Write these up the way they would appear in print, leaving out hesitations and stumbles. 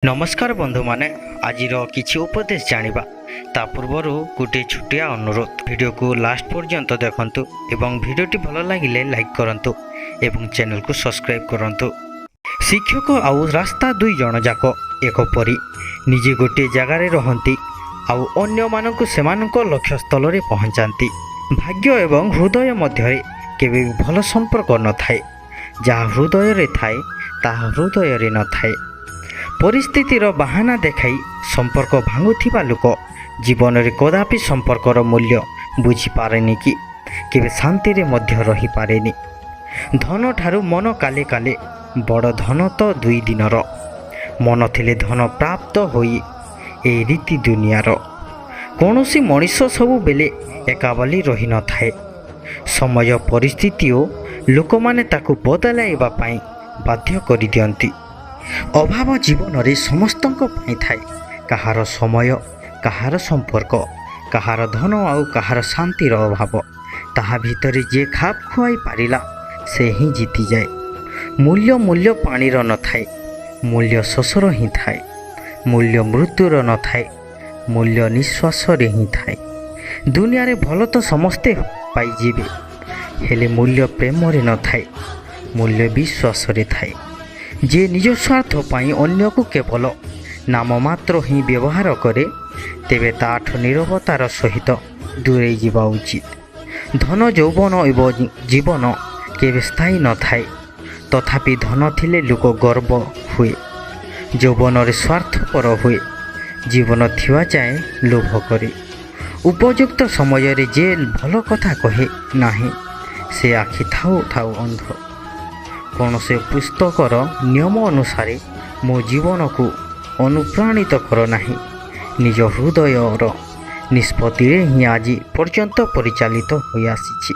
नमस्कार बंधु माने आज किसी उपदेश जानिबा ता पूर्वर गोटे छोटिया अनुरोध वीडियो को लास्ट पर्यंत देखंतु एवं वीडियोटी भल लगिले लाइक करंतु एवं चैनल को सब्सक्राइब करंतु। शिक्षक आउ रास्ता दुई जन जाक एक परी निजे गोटे जगार रहंती आउ अन्य मानकु सेमानक लक्ष्य स्थल रे पहुंचाती। भाग्य एवं हृदय मध्य केबे भल संपर्क न थाए, जहा हृदय रे थाए ताहा हृदय रे न थाए। परिस्थितिर बाहाना देखाई संपर्क भांगुथिबा लोक जीवन रे कदापि संपर्कर मूल्य बुझी पारेनी कि केबे शांति रे मध्य रही पारेनी। धन ठारू मन काले काले बड़ धन तो दुई दिनर मन थिले धन प्राप्त होई ए रीति दुनियार। कौनसी मनीष सबु बेले एका बोली रही न थाए। समय परिस्थिति और लोक माने ताकू बदलाइबा पाई बाध्य करि दियंती। अभाव जीवन रे समस्तंक पाई थाए। कहार समय, कहार संपर्क, कहार धन आउ कहार शांतिर अभाव, ताहा भितरे जे खाप खुआई पारिला से ही जीति जाए। मूल्य मूल्य पानीर न थाए, मूल्य शशर ही थाए। मूल्य मृत्युर न थाए, मूल्य निश्वास रे ही थाए। दुनिया रे भल तो समस्ते पाई जीवे, हेले मूल्य प्रेम रे न थाए, मूल्य विश्वास रे थाए। जे निज स्वार्थ पाई अन्य को केवल नाम मात्र ही व्यवहार करे तेबे ताठ निरवतार सहित दूरे जीवा उचित। धन यौवन एवं जीवन केबे स्थायी न थाए, तथापि धन थिले लोक गर्व हुए, यौवन रे स्वार्थपर हुए, जीवन थिवा जाए लोभ करे। उपयुक्त समय रे जे भल कथा कहे नाही से आखि थाउ थाउ अंध। कौन से पुस्तकर नियम अनुसार मो जीवन को अनुप्राणित कर नाही, निज हृदयर निष्पत्ति ही आज पर्यंत परिचालित हो आसी।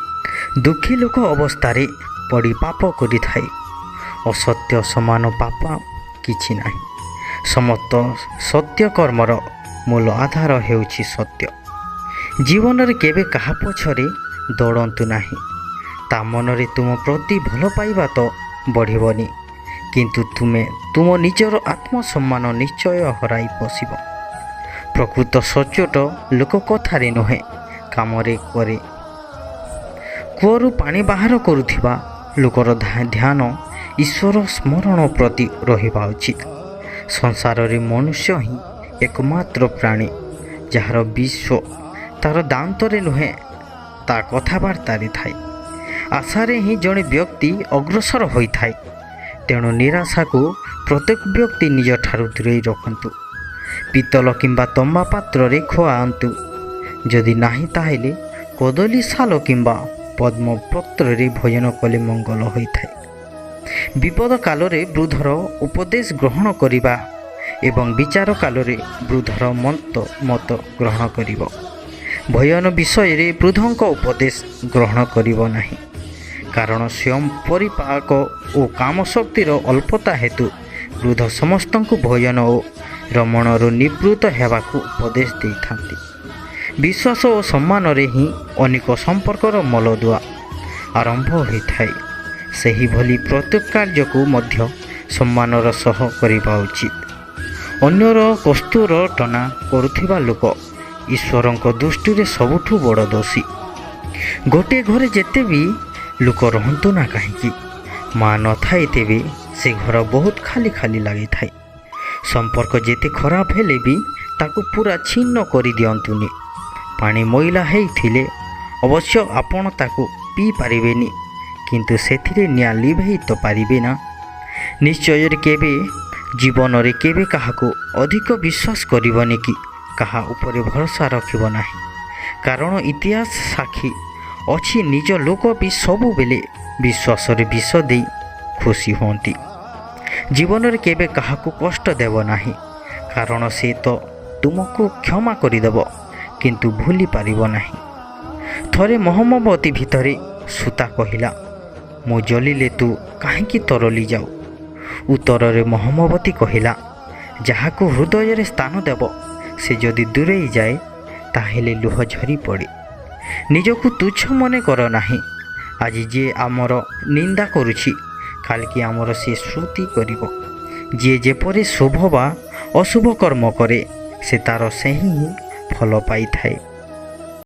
दुखी लोक अवस्थारे पड़ी पाप करि थाए, असत्य समान पाप किछि नाही। समस्त सत्य कर्मर मूल आधार हेउछि सत्य। जीवन रे केबे कहा पछरे दौड़ंतु नाही। ता मन रे तुम प्रति भल पाइबा तो बढ़िबनी, किंतु तुमे तुम निजर आत्मसम्मान निश्चय हराई बसिब। प्रकृत सचोट लोक कथारे नुहे कामरे करे। कूअरु पानी बाहर करुथिबा लोकर ध्यान ईश्वर स्मरण प्रति रहिबा उचित। संसार रे मनुष्य ही एकमात्र प्राणी जार विश्व तार दांतरे नुहे ता कथबार्तारे थाए। आशारे ही जड़े व्यक्ति अग्रसर होता है। तेणु निराशा को प्रत्येक व्यक्ति निज ठारू दूरे रखंतु। पितल किंबा तंबा पात्र रे खुआंतु, जदि नाही ताहेले कदली साल किंबा पद्म पत्र रे भोजन कले मंगल होता है। विपद काल रे वृद्धर उपदेश ग्रहण करिबा एवं विचार काल रे वृद्धर मत ग्रहण करिबो। भयन विषय रे वृद्धंक उपदेश ग्रहण करिबो नाही, कारण स्वयं परिपाक और काम शक्तिर अल्पता हेतु वृद्ध समस्त भोजन और रमणर निवृत्त हेबाकू उपदेश देइथांती। विश्वास और सम्मान रे ही अनेक संपर्कर मलदुआ आरंभ होइथाए। सही भली प्रत्येक कार्य को मध्य सम्मानर सह करिबा उचित। अन्यर कष्टर टना करुथिबा लोक ईश्वरंक दृष्टि रे सबुठु बड़ दोषी। गोटे घरे जेते भी लोक रहंतु ना कहीं माँ न थाए तेबे से घर बहुत खाली खाली लगी थाए। संपर्क जेते खराब हेले भी ताकू पूरा छिन्न कर दियंतुनी। पानी मैला हेइथिले अवश्य आपण ताकू पी पारिबेनी, किंतु सेथिरे निया लिभेई तो पारिबे ना। निश्चय केबे जीवन रे केबे काहाको अधिक विश्वास करिबनी कि काहा उपरे भरोसा रखिब नाही, कारण इतिहास साक्षी अच्छी निज लोक भी सबु बेले विश्वास रे विष दे खुशी होती। जीवन रे केबे काहाको कष्ट देव नाही, कारण से तो तुमको क्षमा करिदेव किंतु भूली पारिब नाही। थरे मोहम्मबती भितरे सूता कहिला, मो जलिले तू काहेकि तरली जाऊ। उत्तर रे मोहम्मबती कहिला, जहाको हृदय रे स्थान देव से जदि दूरे जाए ताहेले लुह झरी पड़े। निजको तुच्छ मने कर नाही। आज जे आमर निंदा करुछि काल कि आमर से श्रुति करिवो। जे जेपरि शोभवा ଅଶୁଭ କର୍ମ କରେ ସେ ତାର ସେହି ଫଳ ପାଇଥାଏ।